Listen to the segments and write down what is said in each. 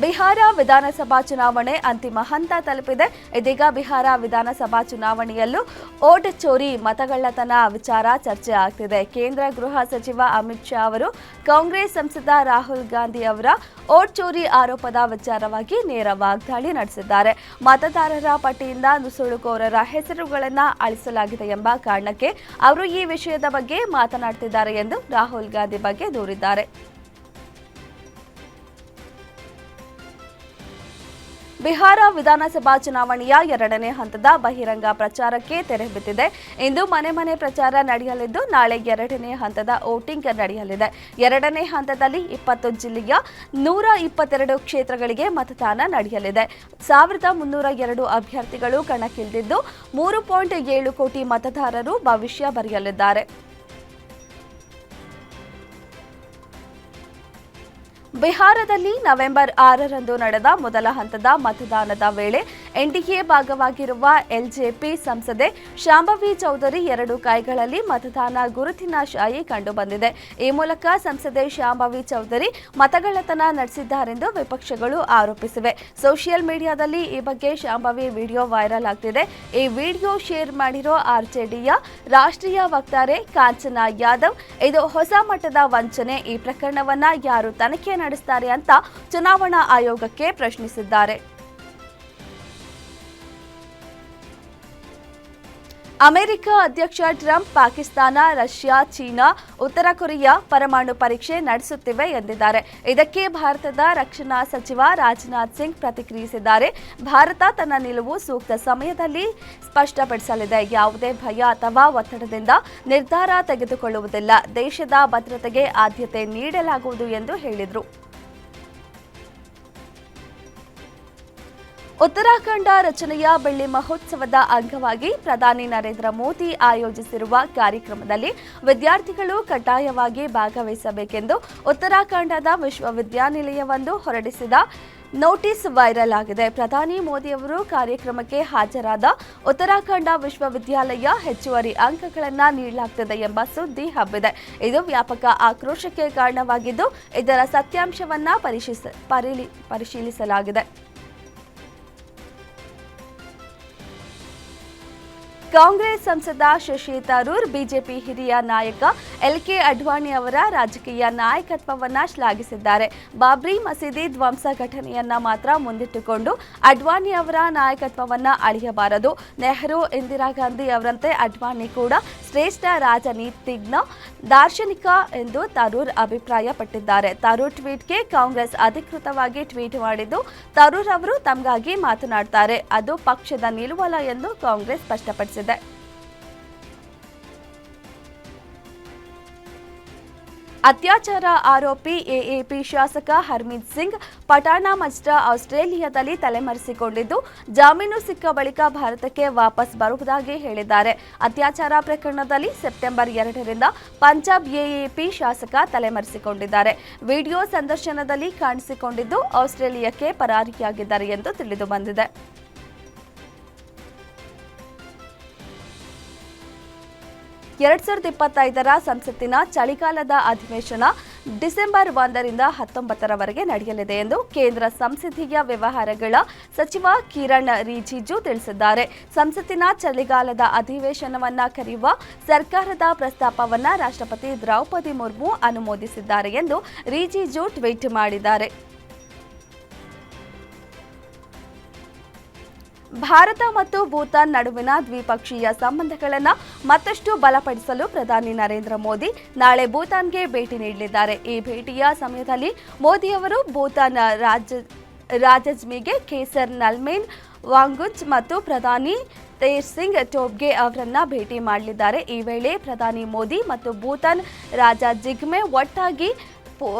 ಬಿಹಾರ ವಿಧಾನಸಭಾ ಚುನಾವಣೆ ಅಂತಿಮ ಹಂತ ತಲುಪಿದೆ. ಇದೀಗ ಬಿಹಾರ ವಿಧಾನಸಭಾ ಚುನಾವಣೆಯಲ್ಲೂ ಓಟ್ ಚೋರಿ ಮತಗಳ್ಳತನ ವಿಚಾರ ಚರ್ಚೆ ಆಗ್ತಿದೆ. ಕೇಂದ್ರ ಗೃಹ ಸಚಿವ ಅಮಿತ್ ಶಾ ಅವರು ಕಾಂಗ್ರೆಸ್ ಸಂಸದ ರಾಹುಲ್ ಗಾಂಧಿ ಅವರ ಓಟ್ ಚೋರಿ ಆರೋಪದ ವಿಚಾರವಾಗಿ ನೇರ ವಾಗ್ದಾಳಿ ನಡೆಸಿದ್ದಾರೆ. ಮತದಾರರ ಪಟ್ಟಿಯಿಂದ ನುಸುಳುಕೋರರ ಹೆಸರುಗಳನ್ನು ಅಳಿಸಲಾಗಿದೆ ಎಂಬ ಕಾರಣಕ್ಕೆ ಅವರು ಈ ವಿಷಯದ ಬಗ್ಗೆ ಮಾತನಾಡುತ್ತಿದ್ದಾರೆ ಎಂದು ರಾಹುಲ್ ಗಾಂಧಿ ಬಗ್ಗೆ ದೂರಿದ್ದಾರೆ. ಬಿಹಾರ ವಿಧಾನಸಭಾ ಚುನಾವಣೆಯ ಎರಡನೇ ಹಂತದ ಬಹಿರಂಗ ಪ್ರಚಾರಕ್ಕೆ ತೆರೆ ಬಿದ್ದಿದೆ. ಇಂದು ಮನೆ ಮನೆ ಪ್ರಚಾರ ನಡೆಯಲಿದ್ದು ನಾಳೆ ಎರಡನೇ ಹಂತದ ವೋಟಿಂಗ್ ನಡೆಯಲಿದೆ. ಎರಡನೇ ಹಂತದಲ್ಲಿ 20 ಜಿಲ್ಲೆಯ 122 ಕ್ಷೇತ್ರಗಳಿಗೆ ಮತದಾನ ನಡೆಯಲಿದೆ. 1302 ಅಭ್ಯರ್ಥಿಗಳು ಕಣಕ್ಕಿಳಿದಿದ್ದು 3.7 ಕೋಟಿ ಮತದಾರರು ಭವಿಷ್ಯ ಬರೆಯಲಿದ್ದಾರೆ. ಬಿಹಾರದಲ್ಲಿ ನವೆಂಬರ್ 6ರಂದು ನಡೆದ ಮೊದಲ ಹಂತದ ಮತದಾನದ ವೇಳೆ ಎನ್ಡಿಎ ಭಾಗವಾಗಿರುವ ಎಲ್ಜೆಪಿ ಸಂಸದೆ ಶಾಂಭವಿ ಚೌಧರಿ 2 ಕೈಗಳಲ್ಲಿ ಮತದಾನ ಗುರುತಿನ ಶಾಯಿ ಕಂಡುಬಂದಿದೆ. ಈ ಮೂಲಕ ಸಂಸದೆ ಶಾಂಭವಿ ಚೌಧರಿ ಮತಗಳ್ಳತನ ನಡೆಸಿದ್ದಾರೆಂದು ವಿಪಕ್ಷಗಳು ಆರೋಪಿಸಿವೆ. ಸೋಷಿಯಲ್ ಮೀಡಿಯಾದಲ್ಲಿ ಈ ಬಗ್ಗೆ ಶಾಂಭವಿ ವಿಡಿಯೋ ವೈರಲ್ ಆಗ್ತಿದೆ. ಈ ವಿಡಿಯೋ ಶೇರ್ ಮಾಡಿರೋ ಆರ್ಜೆಡಿಯ ರಾಷ್ಟ್ರೀಯ ವಕ್ತಾರೆ ಕಾಂಚನಾ ಯಾದವ್, ಇದು ಹೊಸ ಮಟ್ಟದ ವಂಚನೆ, ಈ ಪ್ರಕರಣವನ್ನ ಯಾರು ತನಿಖೆ ನಡೆಸುತ್ತಾರೆ ಅಂತ ಚುನಾವಣಾ ಆಯೋಗಕ್ಕೆ ಪ್ರಶ್ನಿಸಿದ್ದಾರೆ. ಅಮೆರಿಕ ಅಧ್ಯಕ್ಷ ಟ್ರಂಪ್ ಪಾಕಿಸ್ತಾನ, ರಷ್ಯಾ, ಚೀನಾ, ಉತ್ತರ ಕೊರಿಯಾ ಪರಮಾಣು ಪರೀಕ್ಷೆ ನಡೆಸುತ್ತಿವೆ ಎಂದಿದ್ದಾರೆ. ಇದಕ್ಕೆ ಭಾರತದ ರಕ್ಷಣಾ ಸಚಿವ ರಾಜನಾಥ್ ಸಿಂಗ್ ಪ್ರತಿಕ್ರಿಯಿಸಿದ್ದಾರೆ. ಭಾರತ ತನ್ನ ನಿಲುವು ಸೂಕ್ತ ಸಮಯದಲ್ಲಿ ಸ್ಪಷ್ಟಪಡಿಸಲಿದೆ. ಯಾವುದೇ ಭಯ ಅಥವಾ ಒತ್ತಡದಿಂದ ನಿರ್ಧಾರ ತೆಗೆದುಕೊಳ್ಳುವುದಿಲ್ಲ. ದೇಶದ ಭದ್ರತೆಗೆ ಆದ್ಯತೆ ನೀಡಲಾಗುವುದು ಎಂದು ಹೇಳಿದರು. ಉತ್ತರಾಖಂಡ ರಚನೆಯ ಬೆಳ್ಳಿ ಮಹೋತ್ಸವದ ಅಂಗವಾಗಿ ಪ್ರಧಾನಿ ನರೇಂದ್ರ ಮೋದಿ ಆಯೋಜಿಸಿರುವ ಕಾರ್ಯಕ್ರಮದಲ್ಲಿ ವಿದ್ಯಾರ್ಥಿಗಳು ಕಡ್ಡಾಯವಾಗಿ ಭಾಗವಹಿಸಬೇಕೆಂದು ಉತ್ತರಾಖಂಡದ ವಿಶ್ವವಿದ್ಯಾನಿಲಯವೊಂದು ಹೊರಡಿಸಿದ ನೋಟಿಸ್ ವೈರಲ್ ಆಗಿದೆ. ಪ್ರಧಾನಿ ಮೋದಿಯವರು ಕಾರ್ಯಕ್ರಮಕ್ಕೆ ಹಾಜರಾದ ಉತ್ತರಾಖಂಡ ವಿಶ್ವವಿದ್ಯಾಲಯ ಹೆಚ್ಚುವರಿ ಅಂಕಗಳನ್ನು ನೀಡಲಾಗುತ್ತದೆ ಎಂಬ ಸುದ್ದಿ ಹಬ್ಬಿದೆ. ಇದು ವ್ಯಾಪಕ ಆಕ್ರೋಶಕ್ಕೆ ಕಾರಣವಾಗಿದ್ದು, ಇದರ ಸತ್ಯಾಂಶವನ್ನು ಪರಿಶೀಲಿಸಲಾಗಿದೆ. ಕಾಂಗ್ರೆಸ್ ಸಂಸದ ಶಶಿ ತರೂರ್ ಬಿಜೆಪಿ ಹಿರಿಯ ನಾಯಕ ಎಲ್ಕೆ ಅಡ್ವಾಣಿ ಅವರ ರಾಜಕೀಯ ನಾಯಕತ್ವವನ್ನು ಶ್ಲಾಘಿಸಿದ್ದಾರೆ. ಬಾಬ್ರಿ ಮಸೀದಿ ಧ್ವಂಸ ಘಟನೆಯನ್ನ ಮಾತ್ರ ಮುಂದಿಟ್ಟುಕೊಂಡು ಅಡ್ವಾಣಿ ಅವರ ನಾಯಕತ್ವವನ್ನು ಅಳಿಯಬಾರದು. ನೆಹರು, ಇಂದಿರಾ ಗಾಂಧಿ ಅವರಂತೆ ಅಡ್ವಾಣಿ ಕೂಡ ಶ್ರೇಷ್ಠ ರಾಜನೀತಿಜ್ಞ, ದಾರ್ಶನಿಕ ಎಂದು ತರೂರ್ ಅಭಿಪ್ರಾಯಪಟ್ಟಿದ್ದಾರೆ. ತರೂರ್ ಟ್ವೀಟ್ಗೆ ಕಾಂಗ್ರೆಸ್ ಅಧಿಕೃತವಾಗಿ ಟ್ವೀಟ್ ಮಾಡಿದ್ದು, ತರೂರ್ ಅವರು ತಮಗಾಗಿ ಮಾತನಾಡುತ್ತಾರೆ, ಅದು ಪಕ್ಷದ ನಿಲುವಲ್ಲ ಎಂದು ಕಾಂಗ್ರೆಸ್ ಸ್ಪಷ್ಟಪಡಿಸಿದೆ. ಅತ್ಯಾಚಾರ ಆರೋಪಿ ಎಎಪಿ ಶಾಸಕ ಹರ್ಮೀತ್ ಸಿಂಗ್ ಪಠಾಣ ಮಜ್ರಾ ಆಸ್ಟ್ರೇಲಿಯಾದಲ್ಲಿ ತಲೆಮರೆಸಿಕೊಂಡಿದ್ದು, ಜಾಮೀನು ಸಿಕ್ಕ ಬಳಿಕ ಭಾರತಕ್ಕೆ ವಾಪಸ್ ಬರುವುದಾಗಿ ಹೇಳಿದ್ದಾರೆ. ಅತ್ಯಾಚಾರ ಪ್ರಕರಣದಲ್ಲಿ ಸೆಪ್ಟೆಂಬರ್ 2ರಿಂದ ಪಂಜಾಬ್ ಎಎಪಿ ಶಾಸಕ ತಲೆಮರೆಸಿಕೊಂಡಿದ್ದಾರೆ. ವಿಡಿಯೋ ಸಂದರ್ಶನದಲ್ಲಿ ಕಾಣಿಸಿಕೊಂಡಿದ್ದು ಆಸ್ಟ್ರೇಲಿಯಾಕ್ಕೆ ಪರಾರಿಯಾಗಿದ್ದಾರೆ ಎಂದು ತಿಳಿದು ಬಂದಿದೆ. ಎರಡ್ 2025ರ ಸಂಸತ್ತಿನ ಚಳಿಗಾಲದ ಅಧಿವೇಶನ ಡಿಸೆಂಬರ್ 1ರಿಂದ 19ರವರೆಗೆ ನಡೆಯಲಿದೆ ಎಂದು ಕೇಂದ್ರ ಸಂಸದೀಯ ವ್ಯವಹಾರಗಳ ಸಚಿವ ಕಿರಣ್ ರಿಜಿಜು ತಿಳಿಸಿದ್ದಾರೆ. ಸಂಸತ್ತಿನ ಚಳಿಗಾಲದ ಅಧಿವೇಶನವನ್ನು ಕರೆಯುವ ಸರ್ಕಾರದ ಪ್ರಸ್ತಾಪವನ್ನು ರಾಷ್ಟ್ರಪತಿ ದ್ರೌಪದಿ ಮುರ್ಮು ಅನುಮೋದಿಸಿದ್ದಾರೆ ಎಂದು ರಿಜಿಜು ಟ್ವೀಟ್ ಮಾಡಿದ್ದಾರೆ. ಭಾರತ ಮತ್ತು ಭೂತಾನ್ ನಡುವಿನ ದ್ವಿಪಕ್ಷೀಯ ಸಂಬಂಧಗಳನ್ನು ಮತ್ತಷ್ಟು ಬಲಪಡಿಸಲು ಪ್ರಧಾನಿ ನರೇಂದ್ರ ಮೋದಿ ನಾಳೆ ಭೂತಾನ್ಗೆ ಭೇಟಿ ನೀಡಲಿದ್ದಾರೆ. ಈ ಭೇಟಿಯ ಸಮಯದಲ್ಲಿ ಮೋದಿಯವರು ಭೂತಾನ್ ರಾಜಜ್ಮಿಗೆ ಖೇಸರ್ ನಲ್ಮೇನ್ ವಾಂಗುಚ್ ಮತ್ತು ಪ್ರಧಾನಿ ತೇರ್ಸಿಂಗ್ ಟೋಬ್ಗೆ ಅವರನ್ನ ಭೇಟಿ ಮಾಡಲಿದ್ದಾರೆ. ಈ ವೇಳೆ ಪ್ರಧಾನಿ ಮೋದಿ ಮತ್ತು ಭೂತಾನ್ ರಾಜ ಜಿಗ್ಮೆ ಒಟ್ಟಾಗಿ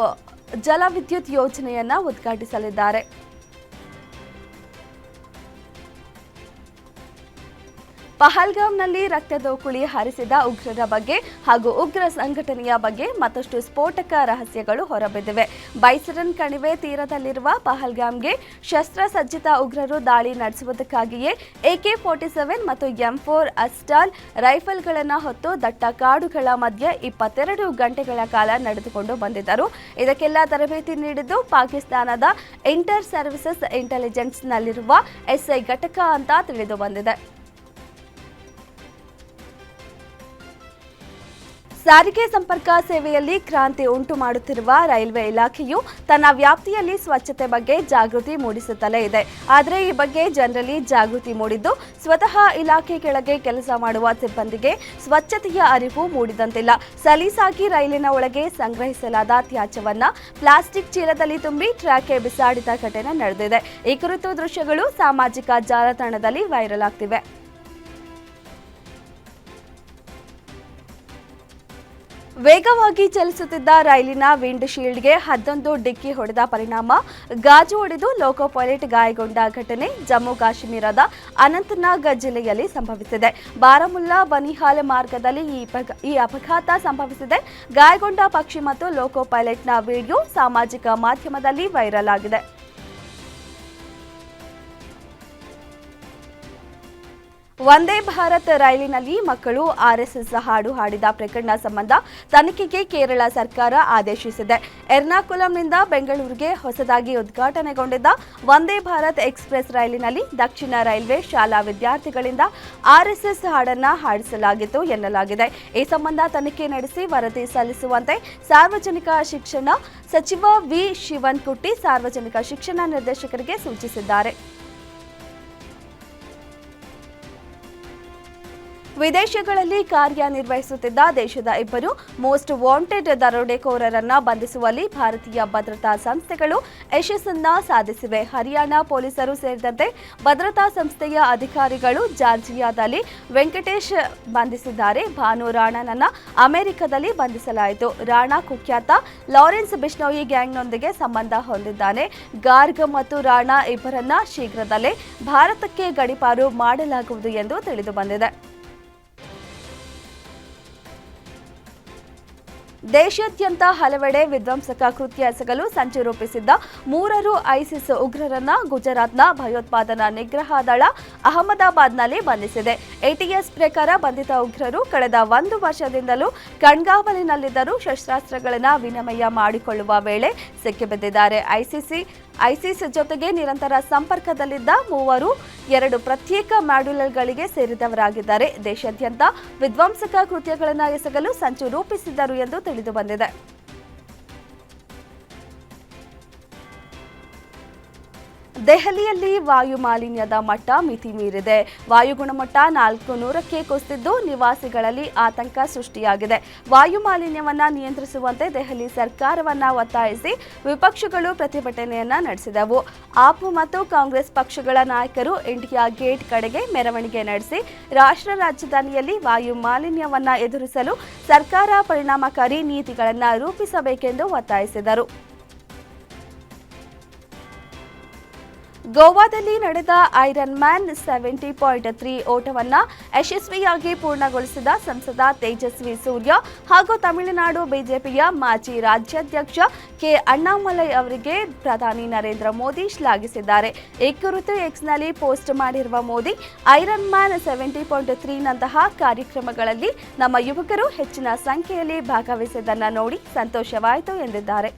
ಜಲವಿದ್ಯುತ್ ಯೋಜನೆಯನ್ನು ಉದ್ಘಾಟಿಸಲಿದ್ದಾರೆ. ಪಹಲ್ಗಾಮ್ನಲ್ಲಿ ರಕ್ತದೋಕುಳಿ ಹರಿಸಿದ ಉಗ್ರರ ಬಗ್ಗೆ ಹಾಗೂ ಉಗ್ರ ಸಂಘಟನೆಯ ಬಗ್ಗೆ ಮತ್ತಷ್ಟು ಸ್ಫೋಟಕ ರಹಸ್ಯಗಳು ಹೊರಬಿದ್ದಿವೆ. ಬೈಸರನ್ ಕಣಿವೆ ತೀರದಲ್ಲಿರುವ ಪಹಲ್ಗಾಮ್ಗೆ ಶಸ್ತ್ರಸಜ್ಜಿತ ಉಗ್ರರು ದಾಳಿ ನಡೆಸುವುದಕ್ಕಾಗಿಯೇ AK-47 ಮತ್ತು M4 ಅಸ್ಟಾಲ್ ರೈಫಲ್ಗಳನ್ನು ಹೊತ್ತು ದಟ್ಟ ಕಾಡುಗಳ ಮಧ್ಯೆ 22 ಗಂಟೆಗಳ ಕಾಲ ನಡೆದುಕೊಂಡು ಬಂದಿದ್ದರು. ಇದಕ್ಕೆಲ್ಲ ತರಬೇತಿ ನೀಡಿದ್ದು ಪಾಕಿಸ್ತಾನದ ಇಂಟರ್ ಸರ್ವಿಸಸ್ ಇಂಟೆಲಿಜೆನ್ಸ್ನಲ್ಲಿರುವ SI ಘಟಕ ಅಂತ ತಿಳಿದು ಬಂದಿದೆ. ಸಾರಿಗೆ ಸಂಪರ್ಕ ಸೇವೆಯಲ್ಲಿ ಕ್ರಾಂತಿ ಉಂಟು ಮಾಡುತ್ತಿರುವ ರೈಲ್ವೆ ಇಲಾಖೆಯು ತನ್ನ ವ್ಯಾಪ್ತಿಯಲ್ಲಿ ಸ್ವಚ್ಛತೆ ಬಗ್ಗೆ ಜಾಗೃತಿ ಮೂಡಿಸುತ್ತಲೇ ಇದೆ. ಆದರೆ ಈ ಬಗ್ಗೆ ಜನರಲ್ಲಿ ಜಾಗೃತಿ ಮೂಡಿದ್ದು ಸ್ವತಃ ಇಲಾಖೆ ಕೆಳಗೆ ಕೆಲಸ ಮಾಡುವ ಸಿಬ್ಬಂದಿಗೆ ಸ್ವಚ್ಛತೆಯ ಅರಿವು ಮೂಡಿದಂತಿಲ್ಲ. ಸಲೀಸಾಗಿ ರೈಲಿನ ಒಳಗೆ ಸಂಗ್ರಹಿಸಲಾದ ತ್ಯಾಜ್ಯವನ್ನ ಪ್ಲಾಸ್ಟಿಕ್ ಚೀಲದಲ್ಲಿ ತುಂಬಿ ಟ್ರ್ಯಾಕ್ಗೆ ಬಿಸಾಡಿದ ಘಟನೆ ನಡೆದಿದೆ. ಈ ಕುರಿತು ದೃಶ್ಯಗಳು ಸಾಮಾಜಿಕ ಜಾಲತಾಣದಲ್ಲಿ ವೈರಲ್ ಆಗ್ತಿವೆ. ವೇಗವಾಗಿ ಚಲಿಸುತ್ತಿದ್ದ ರೈಲಿನ ವಿಂಡ್ ಶೀಲ್ಡ್ಗೆ 11 ಡಿಕ್ಕಿ ಹೊಡೆದ ಪರಿಣಾಮ ಗಾಜು ಒಡೆದು ಲೋಕೋ ಪೈಲಟ್ ಗಾಯಗೊಂಡ ಘಟನೆ ಜಮ್ಮು ಕಾಶ್ಮೀರದ ಅನಂತನಾಗ್ ಜಿಲ್ಲೆಯಲ್ಲಿ ಸಂಭವಿಸಿದೆ. ಬಾರಾಮುಲ್ಲಾ ಬನಿಹಾಲ್ ಮಾರ್ಗದಲ್ಲಿ ಈ ಅಪಘಾತ ಸಂಭವಿಸಿದೆ. ಗಾಯಗೊಂಡ ಪಕ್ಷಿ ಮತ್ತು ಲೋಕೋ ಪೈಲಟ್ನ ವಿಡಿಯೋ ಸಾಮಾಜಿಕ ಮಾಧ್ಯಮದಲ್ಲಿ ವೈರಲ್ ಆಗಿದೆ. ವಂದೇ ಭಾರತ್ ರೈಲಿನಲ್ಲಿ ಮಕ್ಕಳು RSS ಹಾಡು ಹಾಡಿದ ಪ್ರಕರಣ ಸಂಬಂಧ ತನಿಖೆಗೆ ಕೇರಳ ಸರ್ಕಾರ ಆದೇಶಿಸಿದೆ. ಎರ್ನಾಕುಲಂನಿಂದ ಬೆಂಗಳೂರಿಗೆ ಹೊಸದಾಗಿ ಉದ್ಘಾಟನೆಗೊಂಡಿದ್ದ ವಂದೇ ಭಾರತ್ ಎಕ್ಸ್‌ಪ್ರೆಸ್ ರೈಲಿನಲ್ಲಿ ದಕ್ಷಿಣ ರೈಲ್ವೆ ಶಾಲಾ ವಿದ್ಯಾರ್ಥಿಗಳಿಂದ RSS ಹಾಡನ್ನು ಹಾಡಿಸಲಾಗಿತ್ತು ಎನ್ನಲಾಗಿದೆ. ಈ ಸಂಬಂಧ ತನಿಖೆ ನಡೆಸಿ ವರದಿ ಸಲ್ಲಿಸುವಂತೆ ಸಾರ್ವಜನಿಕ ಶಿಕ್ಷಣ ಸಚಿವ ವಿ. ಶಿವನ್ಕುಟ್ಟಿ ಸಾರ್ವಜನಿಕ ಶಿಕ್ಷಣ ನಿರ್ದೇಶಕರಿಗೆ ಸೂಚಿಸಿದ್ದಾರೆ. ವಿದೇಶಗಳಲ್ಲಿ ಕಾರ್ಯನಿರ್ವಹಿಸುತ್ತಿದ್ದ ದೇಶದ 2 ಮೋಸ್ಟ್ ವಾಂಟೆಡ್ ದರೋಡೆಕೋರರನ್ನು ಬಂಧಿಸುವಲ್ಲಿ ಭಾರತೀಯ ಭದ್ರತಾ ಸಂಸ್ಥೆಗಳು ಯಶಸ್ಸನ್ನು ಸಾಧಿಸಿವೆ. ಹರಿಯಾಣ ಪೊಲೀಸರು ಸೇರಿದಂತೆ ಭದ್ರತಾ ಸಂಸ್ಥೆಯ ಅಧಿಕಾರಿಗಳು ಜಾರ್ಜಿಯಾದಲ್ಲಿ ವೆಂಕಟೇಶ್ ಬಂಧಿಸಿದ್ದಾರೆ. ಭಾನು ರಾಣಾನನ್ನು ಅಮೆರಿಕದಲ್ಲಿ ಬಂಧಿಸಲಾಯಿತು. ರಾಣಾ ಕುಖ್ಯಾತ ಲಾರೆನ್ಸ್ ಬಿಷ್ಣೋಯಿ ಗ್ಯಾಂಗ್ನೊಂದಿಗೆ ಸಂಬಂಧ ಹೊಂದಿದ್ದಾನೆ. ಗಾರ್ಗ್ ಮತ್ತು ರಾಣಾ ಇಬ್ಬರನ್ನ ಶೀಘ್ರದಲ್ಲೇ ಭಾರತಕ್ಕೆ ಗಡೀಪಾರು ಮಾಡಲಾಗುವುದು ಎಂದು ತಿಳಿದು ಬಂದಿದೆ. ದೇಶಾದ್ಯಂತ ಹಲವೆಡೆ ವಿಧ್ವಂಸಕ ಕೃತ್ಯ ಎಸಗಲು ಸಂಚು ರೂಪಿಸಿದ್ದ 3 ಐಸಿಸ್ ಉಗ್ರರನ್ನ ಗುಜರಾತ್ನ ಭಯೋತ್ಪಾದನಾ ನಿಗ್ರಹ ದಳ ಅಹಮದಾಬಾದ್ನಲ್ಲಿ ಬಂಧಿಸಿದೆ. ATS ಪ್ರಕಾರ ಬಂಧಿತ ಉಗ್ರರು ಕಳೆದ 1 ವರ್ಷದಿಂದಲೂ ಕಣ್ಗಾವಲಿನಲ್ಲಿದ್ದರೂ ಶಸ್ತ್ರಾಸ್ತ್ರಗಳನ್ನು ವಿನಿಮಯ ಮಾಡಿಕೊಳ್ಳುವ ವೇಳೆ ಸಿಕ್ಕಿಬಿದ್ದಿದ್ದಾರೆ. ಐಸಿಸ್ ಜೊತೆಗೆ ನಿರಂತರ ಸಂಪರ್ಕದಲ್ಲಿದ್ದ 3 2 ಪ್ರತ್ಯೇಕ ಮಾಡ್ಯೂಲ್ಗಳಿಗೆ ಸೇರಿದವರಾಗಿದ್ದಾರೆ. ದೇಶಾದ್ಯಂತ ವಿಧ್ವಂಸಕ ಕೃತ್ಯಗಳನ್ನು ಎಸಗಲು ಸಂಚು ರೂಪಿಸಿದ್ದರು ಎಂದು ತಿಳಿದು ಬಂದಿದೆ. ದೆಹಲಿಯಲ್ಲಿ ವಾಯು ಮಾಲಿನ್ಯದ ಮಟ್ಟ ಮಿತಿ ಮೀರಿದೆ. ವಾಯು ಗುಣಮಟ್ಟ 400ಕ್ಕೆ ಕುಸಿದಿದ್ದು ನಿವಾಸಿಗಳಲ್ಲಿ ಆತಂಕ ಸೃಷ್ಟಿಯಾಗಿದೆ. ವಾಯು ಮಾಲಿನ್ಯವನ್ನು ನಿಯಂತ್ರಿಸುವಂತೆ ದೆಹಲಿ ಸರ್ಕಾರವನ್ನು ಒತ್ತಾಯಿಸಿ ವಿಪಕ್ಷಗಳು ಪ್ರತಿಭಟನೆಯನ್ನ ನಡೆಸಿದವು. ಆಪ್ ಮತ್ತು ಕಾಂಗ್ರೆಸ್ ಪಕ್ಷಗಳ ನಾಯಕರು ಇಂಡಿಯಾ ಗೇಟ್ ಕಡೆಗೆ ಮೆರವಣಿಗೆ ನಡೆಸಿ ರಾಷ್ಟ್ರ ರಾಜಧಾನಿಯಲ್ಲಿ ವಾಯು ಮಾಲಿನ್ಯವನ್ನು ಎದುರಿಸಲು ಸರ್ಕಾರ ಪರಿಣಾಮಕಾರಿ ನೀತಿಗಳನ್ನು ರೂಪಿಸಬೇಕೆಂದು ಒತ್ತಾಯಿಸಿದರು. ಗೋವಾದಲ್ಲಿ ನಡೆದ ಐರನ್ ಮ್ಯಾನ್ 70.3 ಓಟವನ್ನು ಯಶಸ್ವಿಯಾಗಿ ಪೂರ್ಣಗೊಳಿಸಿದ ಸಂಸದ ತೇಜಸ್ವಿ ಸೂರ್ಯ ಹಾಗೂ ತಮಿಳುನಾಡು ಬಿಜೆಪಿಯ ಮಾಜಿ ರಾಜ್ಯಾಧ್ಯಕ್ಷ ಕೆ. ಅಣ್ಣಾಮಲೈ ಅವರಿಗೆ ಪ್ರಧಾನಿ ನರೇಂದ್ರ ಮೋದಿ ಶ್ಲಾಘಿಸಿದ್ದಾರೆ. ಈ ಕುರಿತು ಎಕ್ಸ್ನಲ್ಲಿ ಪೋಸ್ಟ್ ಮಾಡಿರುವ ಮೋದಿ, ಐರನ್ ಮ್ಯಾನ್ 70.3 ನಂತಹ ಕಾರ್ಯಕ್ರಮಗಳಲ್ಲಿ ನಮ್ಮ ಯುವಕರು ಹೆಚ್ಚಿನ ಸಂಖ್ಯೆಯಲ್ಲಿ ಭಾಗವಹಿಸಿದ್ದನ್ನು ನೋಡಿ ಸಂತೋಷವಾಯಿತು ಎಂದಿದ್ದಾರೆ.